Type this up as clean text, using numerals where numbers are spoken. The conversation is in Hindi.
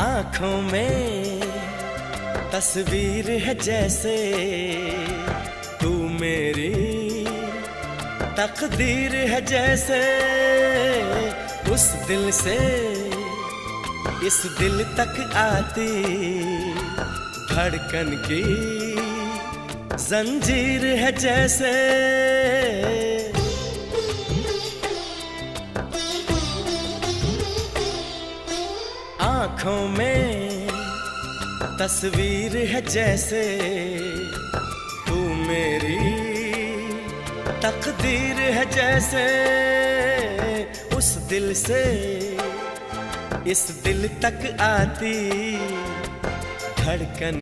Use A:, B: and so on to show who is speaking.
A: आँखों में तस्वीर है जैसे तू मेरी तकदीर है जैसे। उस दिल से इस दिल तक आती धड़कन की जंजीर है जैसे। आँखों में तस्वीर है जैसे तू मेरी तकदीर है जैसे। उस दिल से इस दिल तक आती धड़कन